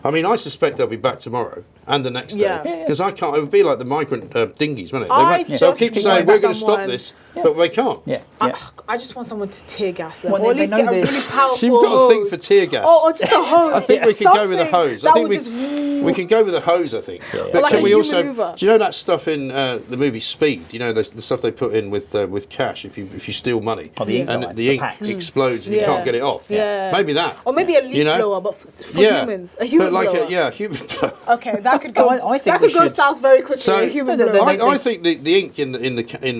I mean, I suspect they'll be back tomorrow and the next day. Yeah. Because I can't, it would be like the migrant dinghies, wouldn't it? I They'll just keep want saying, we're going to stop someone- this, but they can't. Yeah. Yeah. I just want someone to tear gas them, Well, or at they least know get a this. really powerful She's got a thing hose. for tear gas. Or just a hose. I think we could go with a hose. I think Something we can go with a hose, I think. yeah. But Like can a we human also, Hoover. do you know that stuff in the movie Speed? You know, the stuff they put in with cash if you steal money. Oh, the ink and line, the the ink packs. explodes and you Yeah. can't get it off. Yeah. Maybe that. Or maybe a leaf You know? blower, but for humans. A human but like blower. a human blower. Okay, that could go. I think that we could go should- south very quickly. So a human no, blower. I think the ink in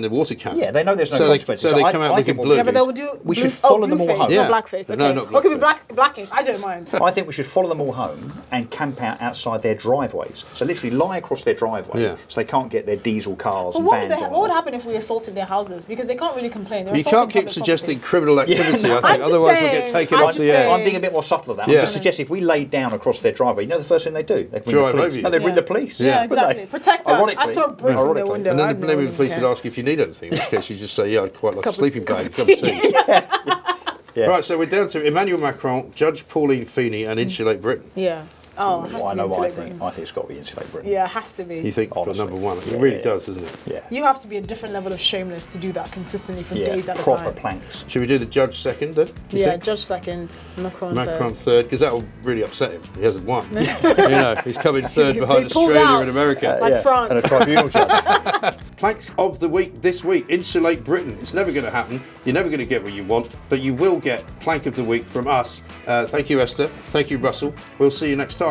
the water can. Yeah, they know there's no so consequences. So they I- come out I looking think we'll- blue. Yeah, but they will do. We blue, should follow them all blueface, home. Yeah. not blackface. Okay, No, not or it could be blackface. black ink. I don't mind. I think we should follow them all home and camp out outside their driveways. So literally lie across their driveway, Yeah. so they can't get their diesel cars But and what would, vans they, on. what would happen if we assaulted their houses? Because they can't really complain. They're You assaulting can't keep public suggesting property. criminal activity, I I'm think. just Otherwise we'll saying, get taken I'm off just the air. saying. I'm being a bit more subtle than that. Yeah. I'm just suggesting if we laid down across their driveway, you know the first thing they do? They'd ring Drive the over police. you. No, they'd ring Yeah. the police. Yeah, wouldn't exactly. they? Protect us. Ironically. I throw bricks from their Ironically. window. And then I the don't police would care. ask if you need anything, in which case you just say, yeah, I'd quite like a Cup of- sleeping cup bag, of cup of tea. Yeah. Right, so we're down to Emmanuel Macron, Judge Pauline Feenan, and Insulate Britain. Yeah. Oh, it has Well, I to know be what I Insulate think. Britain. I think it's got to be Insulate Britain. Yeah, it has to be. You think Honestly. for number one? It Yeah, really yeah. does, doesn't it? Yeah. You have to be a different level of shameless to do that consistently for days at a Proper time. planks. Should we do the judge second then? do you Yeah, think? Judge second, Macron, Macron third. third, because that will really upset him. He hasn't won. You know, he's coming third behind They pulled Australia out. and America. Like France. And a tribunal judge. Planks of the week this week, Insulate Britain. It's never going to happen. You're never going to get what you want, but you will get Plank of the Week from us. Thank you, Esther. Thank you, Russell. We'll see you next time.